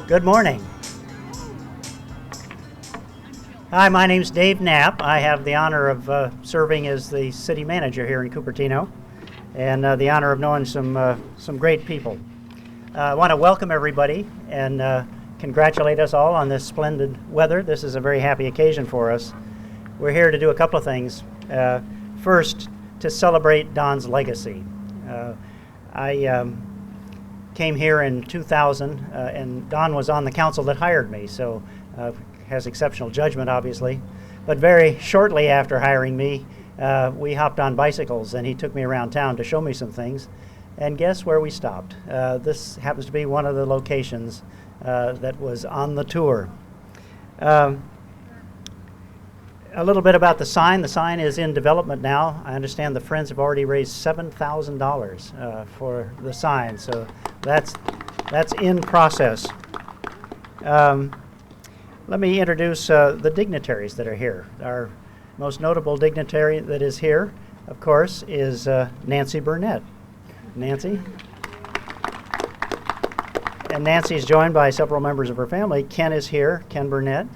Good morning. Hi, my name's Dave Knapp. I have the honor of serving as the city manager here in Cupertino, and the honor of knowing some great people. I want to welcome everybody and congratulate us all on this splendid weather. This is a very happy occasion for us. We're here to do a couple of things. First, to celebrate Don's legacy. I came here in 2000, and Don was on the council that hired me, so has exceptional judgment, obviously. But very shortly after hiring me, we hopped on bicycles, and he took me around town to show me some things. And guess where we stopped? This happens to be one of the locations that was on the tour. A little bit about the sign. The sign is in development now. I understand the Friends have already raised $7,000 for the sign, so that's in process. Let me introduce the dignitaries that are here. Our most notable dignitary that is here, of course, is Nancy Burnett. Nancy. And Nancy is joined by several members of her family. Ken is here, Ken Burnett.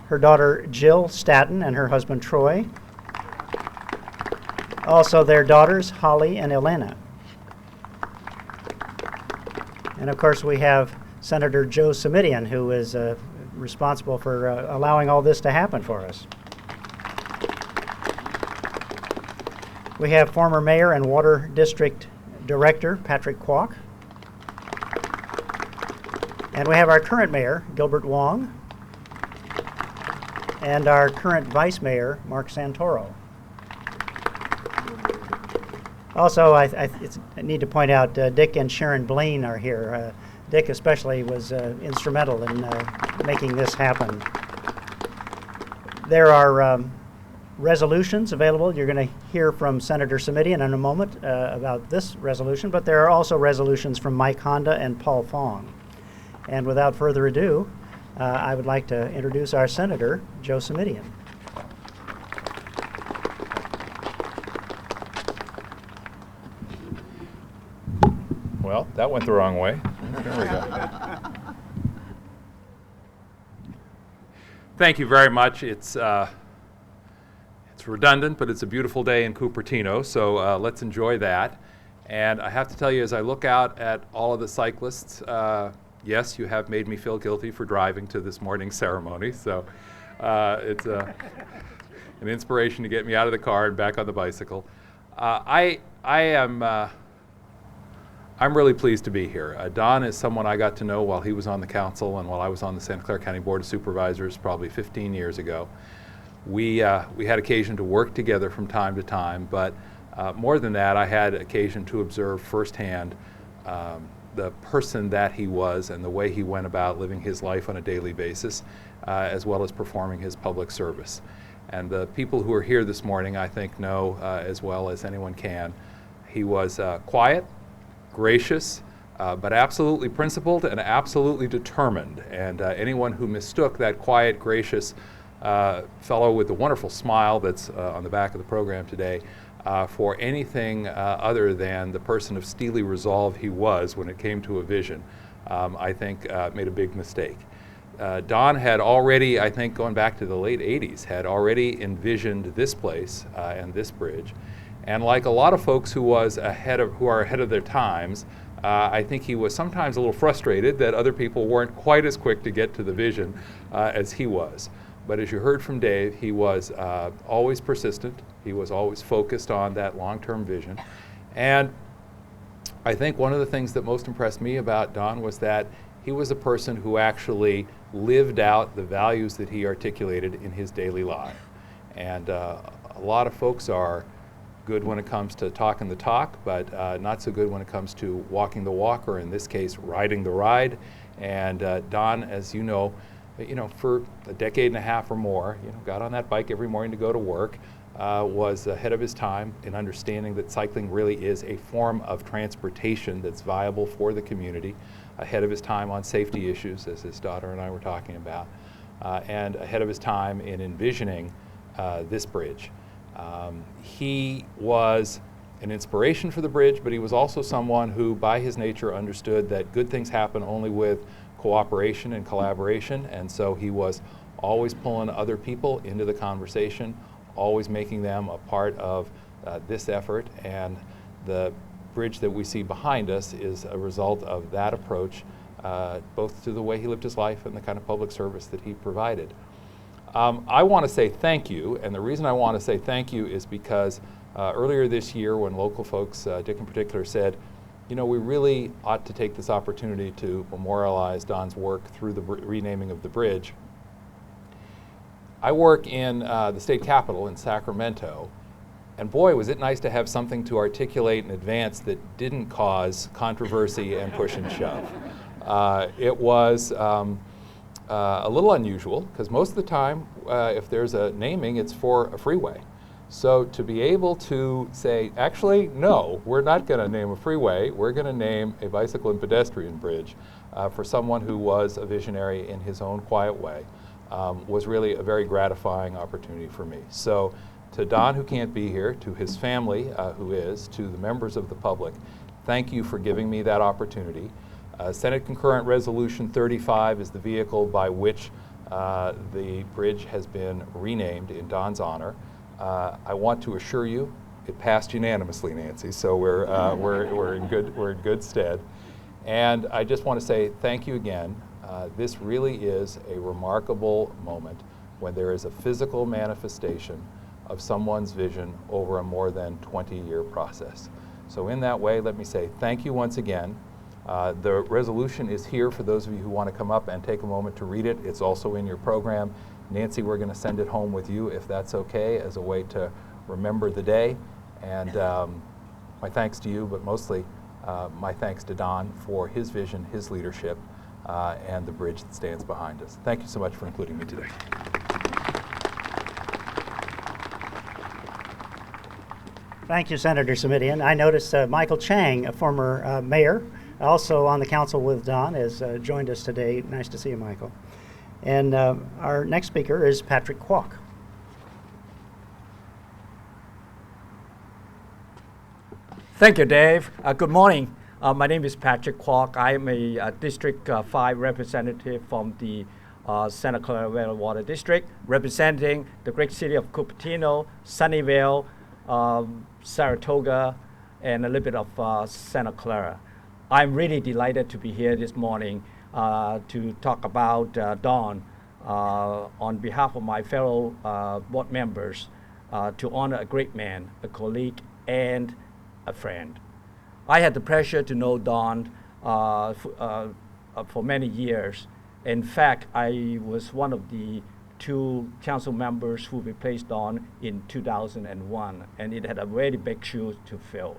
Her daughter Jill Staton and her husband Troy. Also their daughters Holly and Elena. And of course we have Senator Joe Simitian, who is responsible for allowing all this to happen for us. We have former Mayor and Water District Director Patrick Kwok. And we have our current Mayor, Gilbert Wong. And our current Vice Mayor, Mark Santoro. Also, I need to point out Dick and Sharon Blaine are here. Dick especially was instrumental in making this happen. There are resolutions available. You're going to hear from Senator Simitian in a moment about this resolution, but there are also resolutions from Mike Honda and Paul Fong. And without further ado, I would like to introduce our Senator, Joe Simitian. Well, that went the wrong way. There we go. Thank you very much. It's redundant, but it's a beautiful day in Cupertino, so let's enjoy that. And I have to tell you, as I look out at all of the cyclists, yes, you have made me feel guilty for driving to this morning's ceremony, so it's an inspiration to get me out of the car and back on the bicycle. I'm really pleased to be here. Don is someone I got to know while he was on the council and while I was on the Santa Clara County Board of Supervisors probably 15 years ago. We had occasion to work together from time to time, but more than that, I had occasion to observe firsthand the person that he was and the way he went about living his life on a daily basis, as well as performing his public service. And the people who are here this morning, I think, know as well as anyone can, he was quiet, gracious, but absolutely principled and absolutely determined. And anyone who mistook that quiet, gracious fellow with the wonderful smile that's on the back of the program today for anything other than the person of steely resolve he was when it came to a vision, I think made a big mistake. Don had already, I think going back to the late 80s, had already envisioned this place and this bridge. And like a lot of folks who are ahead of their times, I think he was sometimes a little frustrated that other people weren't quite as quick to get to the vision as he was. But as you heard from Dave, he was always persistent. He was always focused on that long-term vision. And I think one of the things that most impressed me about Don was that he was a person who actually lived out the values that he articulated in his daily life. And a lot of folks are good when it comes to talking the talk, but not so good when it comes to walking the walk, or in this case, riding the ride. And Don, as you know, for a decade and a half or more, got on that bike every morning to go to work, was ahead of his time in understanding that cycling really is a form of transportation that's viable for the community, ahead of his time on safety issues, as his daughter and I were talking about, and ahead of his time in envisioning this bridge. He was an inspiration for the bridge, but he was also someone who, by his nature, understood that good things happen only with cooperation and collaboration, and so he was always pulling other people into the conversation, always making them a part of this effort, and the bridge that we see behind us is a result of that approach, both to the way he lived his life and the kind of public service that he provided. I want to say thank you, and the reason I want to say thank you is because earlier this year when local folks, Dick in particular, said, you know, we really ought to take this opportunity to memorialize Don's work through the renaming of the bridge. I work in the state capitol in Sacramento, and boy, was it nice to have something to articulate in advance that didn't cause controversy and push and shove. It was a little unusual, because most of the time, if there's a naming, it's for a freeway. So to be able to say, actually, no, we're not going to name a freeway, we're going to name a bicycle and pedestrian bridge for someone who was a visionary in his own quiet way, was really a very gratifying opportunity for me. So to Don, who can't be here, to his family, who is, to the members of the public, thank you for giving me that opportunity. Senate Concurrent Resolution 35 is the vehicle by which the bridge has been renamed in Don's honor. I want to assure you, it passed unanimously, Nancy, so we're in good stead. And I just want to say thank you again. This really is a remarkable moment when there is a physical manifestation of someone's vision over a more than 20-year process. So in that way, let me say thank you once again. The resolution is here for those of you who want to come up and take a moment to read it. It's also in your program. Nancy, we're going to send it home with you, if that's okay, as a way to remember the day. And my thanks to you, but mostly my thanks to Don for his vision, his leadership, and the bridge that stands behind us. Thank you so much for including me today. Thank you, Senator Simitian. I noticed Michael Chang, a former mayor, also on the council with Don, has joined us today. Nice to see you, Michael. And our next speaker is Patrick Kwok. Thank you, Dave. Good morning. My name is Patrick Kwok. I am a District 5 representative from the Santa Clara Valley Water District, representing the great city of Cupertino, Sunnyvale, Saratoga, and a little bit of Santa Clara. I'm really delighted to be here this morning to talk about Don on behalf of my fellow board members to honor a great man, a colleague, and a friend. I had the pleasure to know Don for many years. In fact, I was one of the 2 council members who replaced Don in 2001, and it had a very big shoe to fill.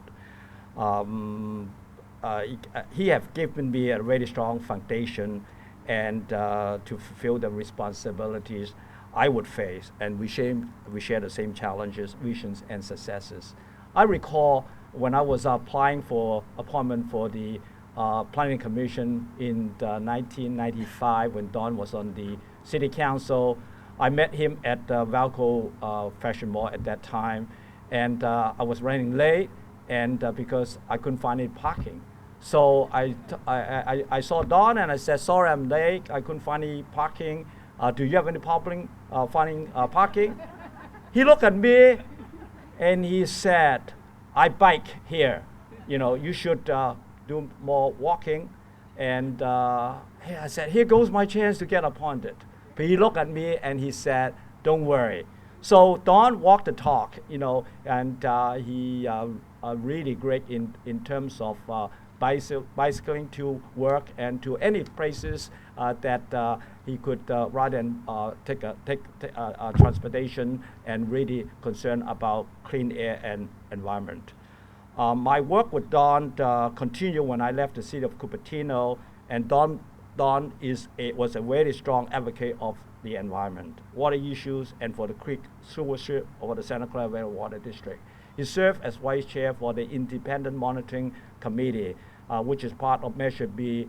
He has given me a very strong foundation and to fulfill the responsibilities I would face, and we share the same challenges, visions, and successes. I recall when I was applying for appointment for the Planning Commission in 1995, when Don was on the City Council, I met him at Valco Fashion Mall at that time, and I was running late, and because I couldn't find any parking. So I saw Don and I said, sorry, I'm late, I couldn't find any parking. Do you have any problem finding parking? He looked at me and he said, I bike here. You know, you should do more walking. And I said, here goes my chance to get appointed. But he looked at me and he said, don't worry. So Don walked the talk, you know, and he really great in terms of bicycling to work and to any places that he could rather than take transportation and really concerned about clean air and environment. My work with Don continued when I left the city of Cupertino, and Don was a very strong advocate of the environment, water issues, and for the creek stewardship of the Santa Clara Valley Water District. He served as vice chair for the Independent Monitoring Committee, which is part of Measure B,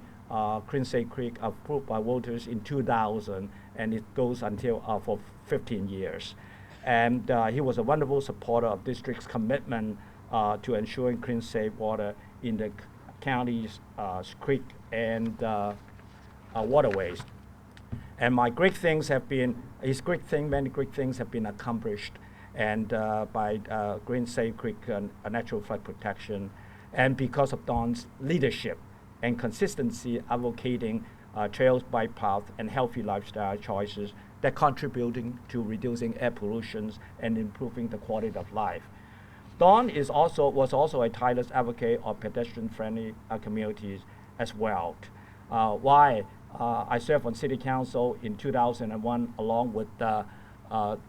Clean Safe Creek, approved by voters in 2000, and it goes until for 15 years. And he was a wonderful supporter of district's commitment to ensuring clean, safe water in the county's creek and waterways. And many great things have been accomplished, and by Green Safe Creek natural flood protection, and because of Don's leadership and consistency advocating trails, bike paths, and healthy lifestyle choices that contributing to reducing air pollution and improving the quality of life. Don was also a tireless advocate of pedestrian-friendly communities as well. Why I served on City Council in 2001 along with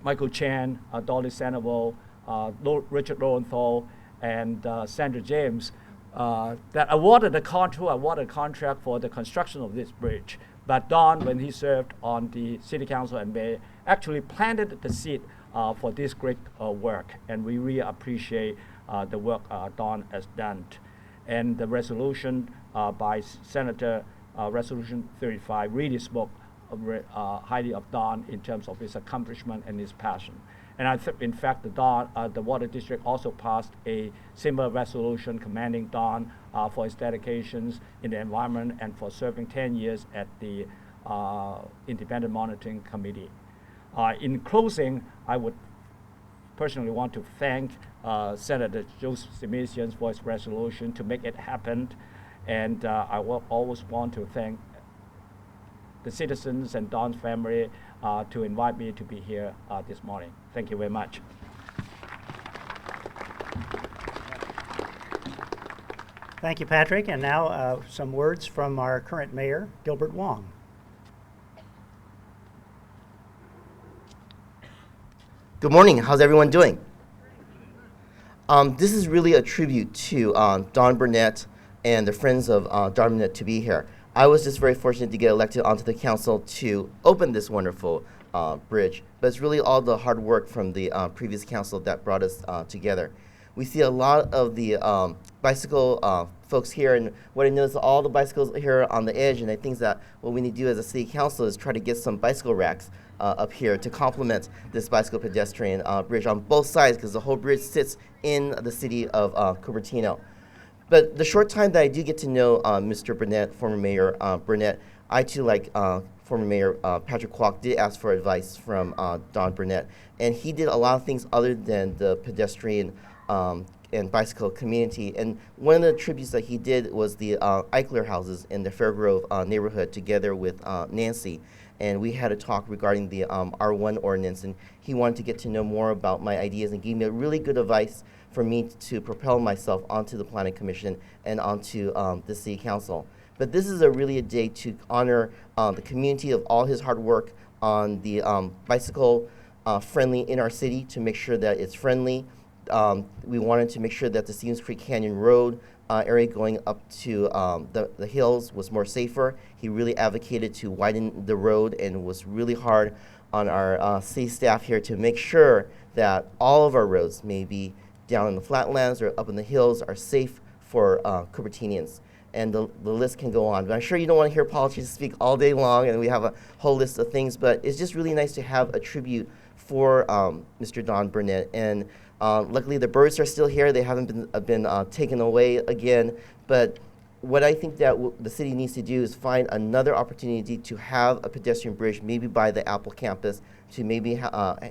Michael Chan, Dolly Sandoval, Richard Lowenthal, and Sandra James that awarded a contract for the construction of this bridge. But Don, when he served on the City Council and Mayor, actually planted the seed for this great work, and we really appreciate the work Don has done. And the resolution by Senator Resolution 35 really spoke highly of Don in terms of his accomplishment and his passion. And I think, in fact, the Water District also passed a similar resolution commending Don for his dedications in the environment and for serving 10 years at the Independent Monitoring Committee. In closing, I would personally want to thank Senator Joe Simitian for his resolution to make it happen. And I will always want to thank the citizens and Don's family to invite me to be here this morning. Thank you very much. Thank you, Patrick. And now some words from our current mayor, Gilbert Wong. Good morning. How's everyone doing? This is really a tribute to Don Burnett and the Friends of Don Burnett to be here. I was just very fortunate to get elected onto the council to open this wonderful bridge, but it's really all the hard work from the previous council that brought us together. We see a lot of the bicycle folks here, and what I noticed, all the bicycles here on the edge, and I think that what we need to do as a city council is try to get some bicycle racks up here to complement this bicycle pedestrian bridge on both sides, because the whole bridge sits in the city of Cupertino. But the short time that I do get to know Mr. Burnett, former Mayor Burnett, I too, like former Mayor Patrick Kwok, did ask for advice from Don Burnett. And he did a lot of things other than the pedestrian and bicycle community. And one of the tributes that he did was the Eichler houses in the Fairgrove neighborhood together with Nancy. And we had a talk regarding the R1 ordinance, and he wanted to get to know more about my ideas and gave me a really good advice for me to propel myself onto the Planning Commission and onto the City Council. But this is really a day to honor the community of all his hard work on the bicycle friendly in our city, to make sure that it's friendly. We wanted to make sure that the Stevens Creek Canyon Road area going up to the hills was more safer. He really advocated to widen the road and was really hard on our city staff here to make sure that all of our roads, maybe down in the flatlands or up in the hills, are safe for Cupertinians. And the list can go on. But I'm sure you don't want to hear politicians speak all day long, and we have a whole list of things, but it's just really nice to have a tribute for Mr. Don Burnett. And luckily the birds are still here. They haven't been taken away again. But what I think that the city needs to do is find another opportunity to have a pedestrian bridge, maybe by the Apple campus, to maybe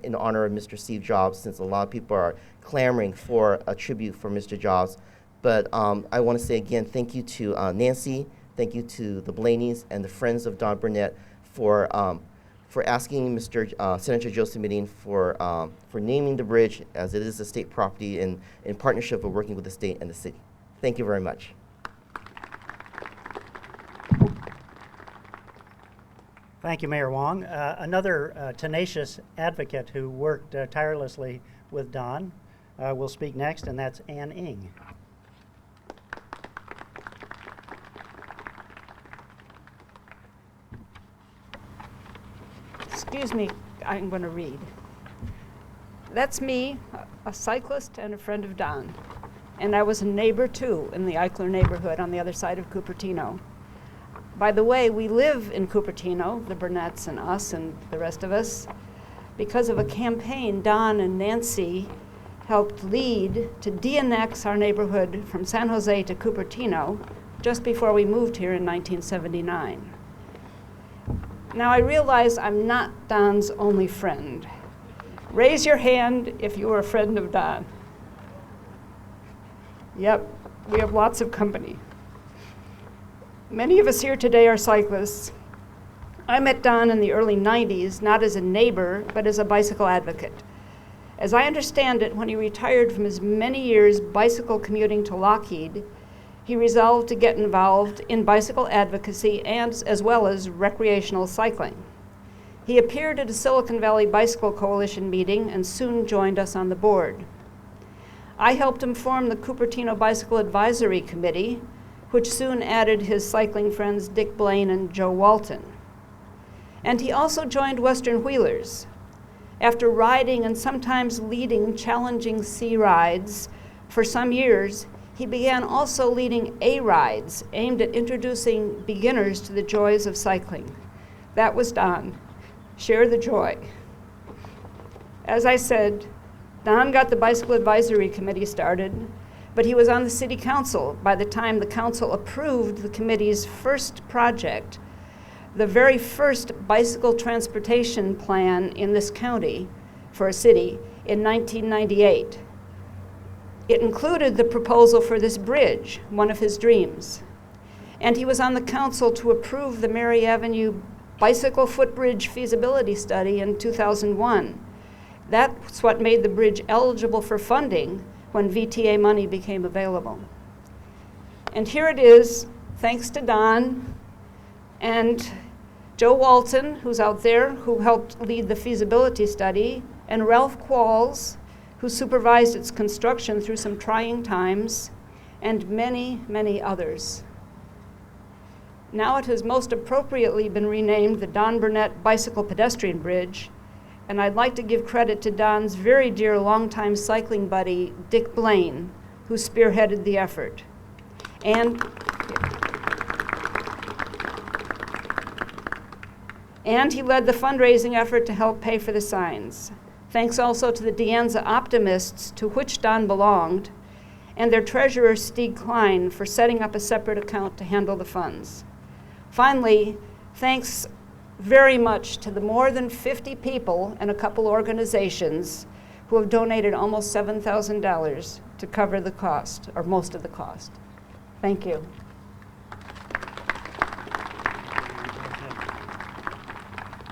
in honor of Mr. Steve Jobs, since a lot of people are clamoring for a tribute for Mr. Jobs. But I want to say again, thank you to Nancy, thank you to the Blaneys and the Friends of Don Burnett for asking Mr. Senator Joe Simitian for naming the bridge, as it is a state property, in partnership of working with the state and the city. Thank you very much. Thank you, Mayor Wong. Another tenacious advocate who worked tirelessly with Don will speak next, and that's Ann Ing. Excuse me, I'm going to read. That's me, a cyclist and a friend of Don. And I was a neighbor, too, in the Eichler neighborhood on the other side of Cupertino. By the way, we live in Cupertino, the Burnetts and us and the rest of us, because of a campaign Don and Nancy helped lead to de-annex our neighborhood from San Jose to Cupertino just before we moved here in 1979. Now I realize I'm not Don's only friend. Raise your hand if you are a friend of Don. Yep, we have lots of company. Many of us here today are cyclists. I met Don in the early 90s, not as a neighbor, but as a bicycle advocate. As I understand it, when he retired from his many years bicycle commuting to Lockheed, he resolved to get involved in bicycle advocacy and as well as recreational cycling. He appeared at a Silicon Valley Bicycle Coalition meeting and soon joined us on the board. I helped him form the Cupertino Bicycle Advisory Committee, which soon added his cycling friends Dick Blaine and Joe Walton. And he also joined Western Wheelers. After riding and sometimes leading challenging sea rides for some years, he began also leading A-rides aimed at introducing beginners to the joys of cycling. That was Don. Share the joy. As I said, Don got the Bicycle Advisory Committee started, but he was on the city council by the time the council approved the committee's first project, the very first bicycle transportation plan in this county for a city in 1998. It included the proposal for this bridge, one of his dreams. And he was on the council to approve the Mary Avenue Bicycle-Footbridge feasibility study in 2001. That's what made the bridge eligible for funding when VTA money became available. And here it is, thanks to Don and Joe Walton, who's out there, who helped lead the feasibility study, and Ralph Qualls, who supervised its construction through some trying times, and many, many others. Now it has most appropriately been renamed the Don Burnett Bicycle-Pedestrian Bridge, and I'd like to give credit to Don's very dear longtime cycling buddy, Dick Blaine, who spearheaded the effort. And he led the fundraising effort to help pay for the signs. Thanks also to the De Anza Optimists, to which Don belonged, and their treasurer, Stieg Klein, for setting up a separate account to handle the funds. Finally, thanks very much to the more than 50 people and a couple organizations who have donated almost $7,000 to cover the cost, or most of the cost. Thank you.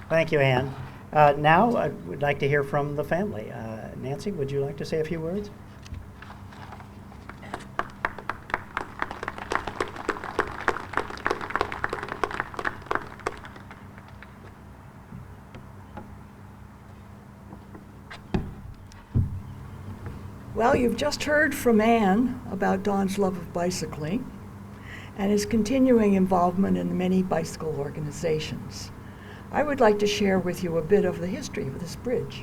Thank you, Ann. Now I would like to hear from the family. Nancy, would you like to say a few words? Well, you've just heard from Ann about Don's love of bicycling and his continuing involvement in many bicycle organizations. I would like to share with you a bit of the history of this bridge.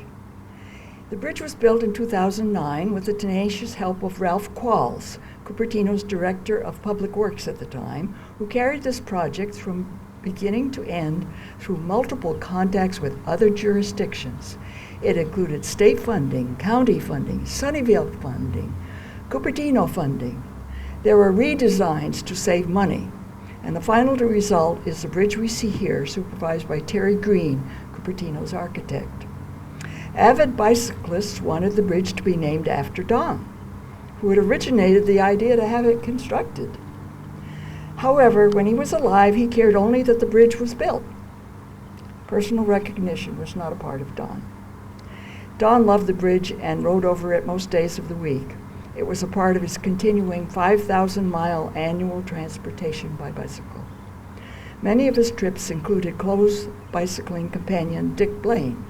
The bridge was built in 2009 with the tenacious help of Ralph Qualls, Cupertino's Director of Public Works at the time, who carried this project from beginning to end through multiple contacts with other jurisdictions. It included state funding, county funding, Sunnyvale funding, Cupertino funding. There were redesigns to save money, and the final result is the bridge we see here, supervised by Terry Green, Cupertino's architect. Avid bicyclists wanted the bridge to be named after Don, who had originated the idea to have it constructed. However, when he was alive, he cared only that the bridge was built. Personal recognition was not a part of Don. Don loved the bridge and rode over it most days of the week. It was a part of his continuing 5,000-mile annual transportation by bicycle. Many of his trips included close bicycling companion Dick Blaine.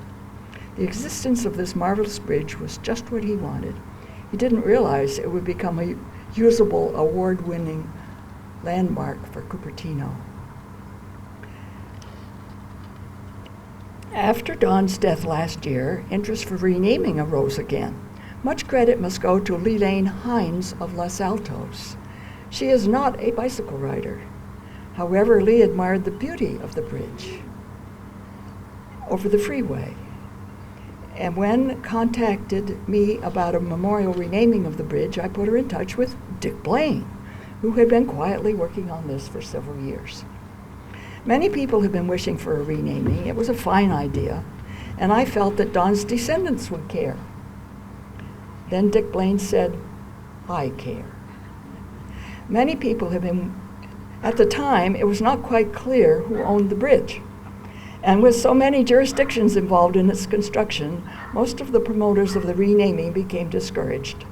The existence of this marvelous bridge was just what he wanted. He didn't realize it would become a usable, award-winning landmark for Cupertino. After Don's death last year, interest for renaming arose again. Much credit must go to Lelaine Hines of Los Altos. She is not a bicycle rider. However, Lee admired the beauty of the bridge over the freeway. And when contacted me about a memorial renaming of the bridge, I put her in touch with Dick Blaine, who had been quietly working on this for several years. Many people have been wishing for a renaming. It was a fine idea, and I felt that Don's descendants would care. Then Dick Blaine said, I care. Many people have been, at the time, it was not quite clear who owned the bridge. And with so many jurisdictions involved in its construction, most of the promoters of the renaming became discouraged.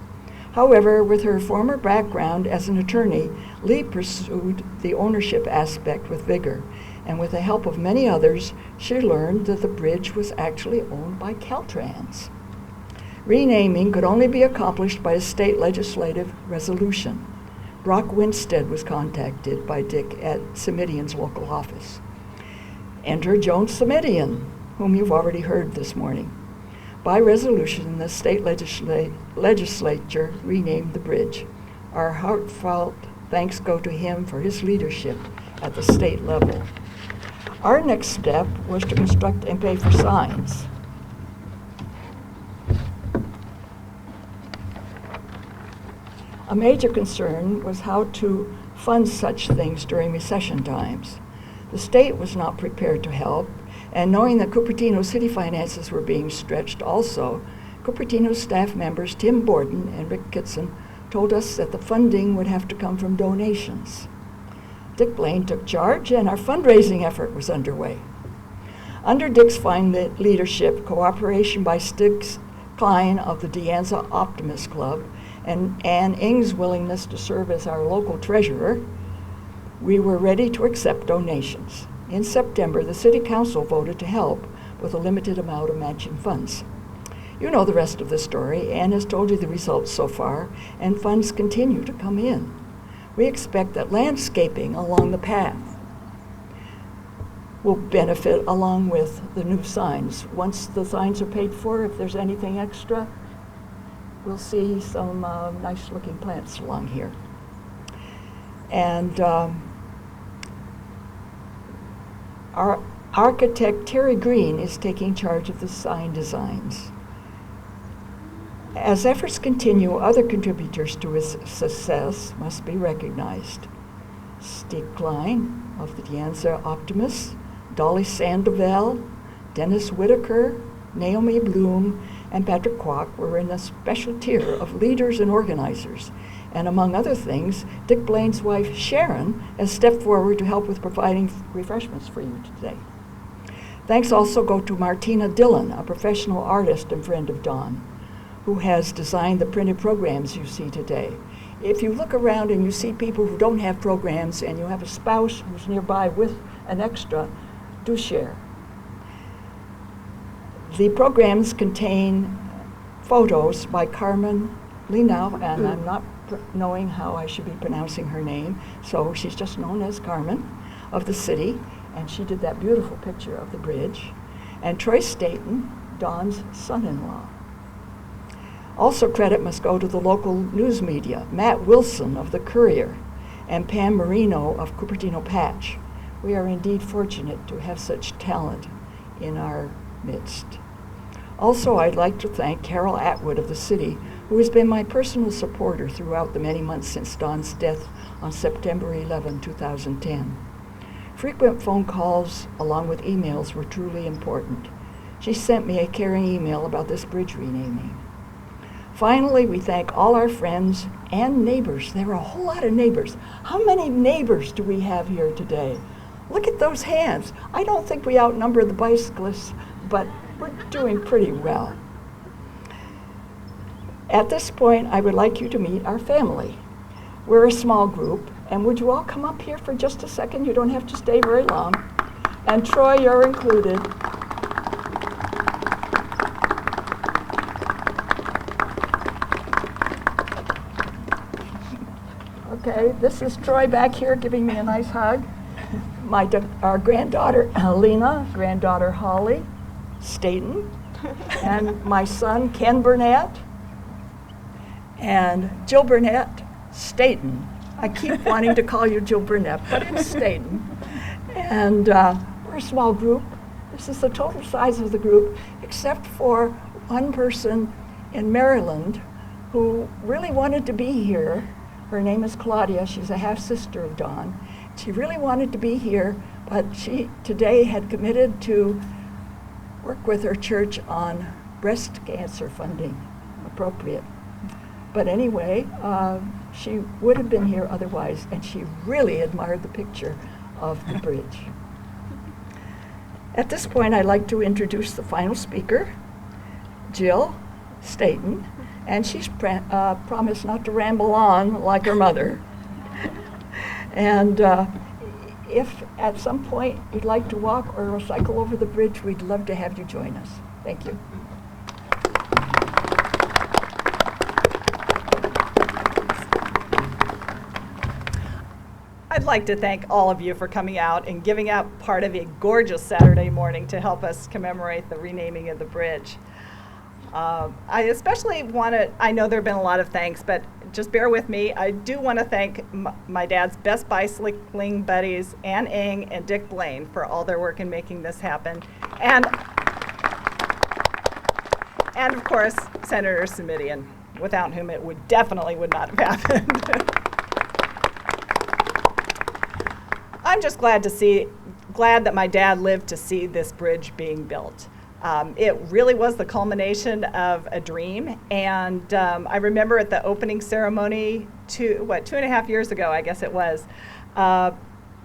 However, with her former background as an attorney, Lee pursued the ownership aspect with vigor, and with the help of many others, she learned that the bridge was actually owned by Caltrans. Renaming could only be accomplished by a state legislative resolution. Brock Winstead was contacted by Dick at Simitian's local office. Enter Joe Simitian, whom you've already heard this morning. By resolution, the state legislature renamed the bridge. Our heartfelt thanks go to him for his leadership at the state level. Our next step was to construct and pay for signs. A major concern was how to fund such things during recession times. The state was not prepared to help, and knowing that Cupertino city finances were being stretched also, Cupertino staff members Tim Borden and Rick Kitson told us that the funding would have to come from donations. Dick Blaine took charge, and our fundraising effort was underway. Under Dick's fine leadership, cooperation by Stiggs Klein of the De Anza Optimist Club, and Ann Ing's willingness to serve as our local treasurer, we were ready to accept donations. In September, the City Council voted to help with a limited amount of matching funds. You know the rest of the story. Ann has told you the results so far, and funds continue to come in. We expect that landscaping along the path will benefit along with the new signs. Once the signs are paid for, if there's anything extra, we'll see some nice-looking plants along here. And our architect, Terry Green, is taking charge of the sign designs. As efforts continue, other contributors to its success must be recognized. Steve Klein of the De Anza Optimists, Dolly Sandoval, Dennis Whitaker, Naomi Bloom, and Patrick Kwok were in a special tier of leaders and organizers. And among other things, Dick Blaine's wife, Sharon, has stepped forward to help with providing refreshments for you today. Thanks also go to Martina Dillon, a professional artist and friend of Don, who has designed the printed programs you see today. If you look around and you see people who don't have programs and you have a spouse who's nearby with an extra, do share. The programs contain photos by Carmen Linau, and I'm not knowing how I should be pronouncing her name, so she's just known as Carmen, of the city, and she did that beautiful picture of the bridge. And Troy Staten, Don's son-in-law. Also credit must go to the local news media, Matt Wilson of the Courier, and Pam Marino of Cupertino Patch. We are indeed fortunate to have such talent in our midst. Also, I'd like to thank Carol Atwood of the city, who has been my personal supporter throughout the many months since Don's death on September 11, 2010. Frequent phone calls along with emails were truly important. She sent me a caring email about this bridge renaming. Finally, we thank all our friends and neighbors. There are a whole lot of neighbors. How many neighbors do we have here today? Look at those hands. I don't think we outnumber the bicyclists, but we're doing pretty well. At this point, I would like you to meet our family. We're a small group, and would you all come up here for just a second? You don't have to stay very long. And Troy, you're included. Okay, this is Troy back here giving me a nice hug. Our granddaughter, Lena, granddaughter, Holly Staten, and my son, Ken Burnett, and Jill Burnett Staten. I keep wanting to call you Jill Burnett, but it's Staten. And we're a small group. This is the total size of the group, except for one person in Maryland who really wanted to be here. Her name is Claudia. She's a half-sister of Don. She really wanted to be here, but she today had committed to work with her church on breast cancer funding, appropriate. But anyway, she would have been here otherwise, and she really admired the picture of the bridge. At this point, I'd like to introduce the final speaker, Jill Staten, and she's promised not to ramble on like her mother. And if at some point you'd like to walk or cycle over the bridge, we'd love to have you join us. Thank you. I'd like to thank all of you for coming out and giving up part of a gorgeous Saturday morning to help us commemorate the renaming of the bridge. I especially want to, I know there have been a lot of thanks, but just bear with me. I do want to thank my dad's best bicycling buddies, Ann Ing and Dick Blaine, for all their work in making this happen. And of course, Senator Simitian, without whom it would definitely not have happened. I'm just glad that my dad lived to see this bridge being built. It really was the culmination of a dream, and I remember at the opening ceremony 2.5 years ago, I guess it was,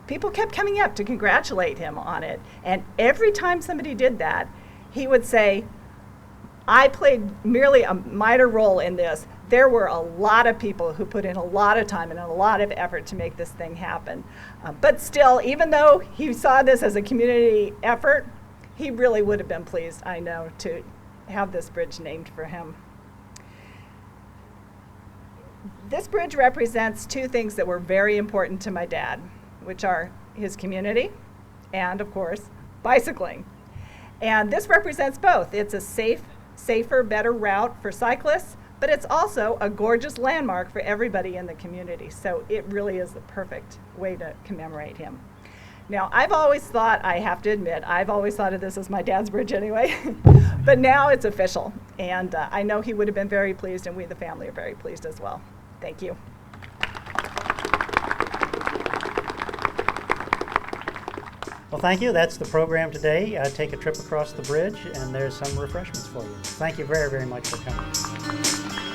people kept coming up to congratulate him on it, and every time somebody did that, he would say, I played merely a minor role in this. There were a lot of people who put in a lot of time and a lot of effort to make this thing happen. But still, even though he saw this as a community effort, he really would have been pleased, I know, to have this bridge named for him. This bridge represents two things that were very important to my dad, which are his community and, of course, bicycling. And this represents both. It's a safer, better route for cyclists, but it's also a gorgeous landmark for everybody in the community. So it really is the perfect way to commemorate him. Now, I've always thought, I have to admit, I've always thought of this as my dad's bridge anyway, but now it's official. And I know he would have been very pleased, and we, the family, are very pleased as well. Thank you. Well, thank you. That's the program today. Take a trip across the bridge, and there's some refreshments for you. Thank you very, very much for coming.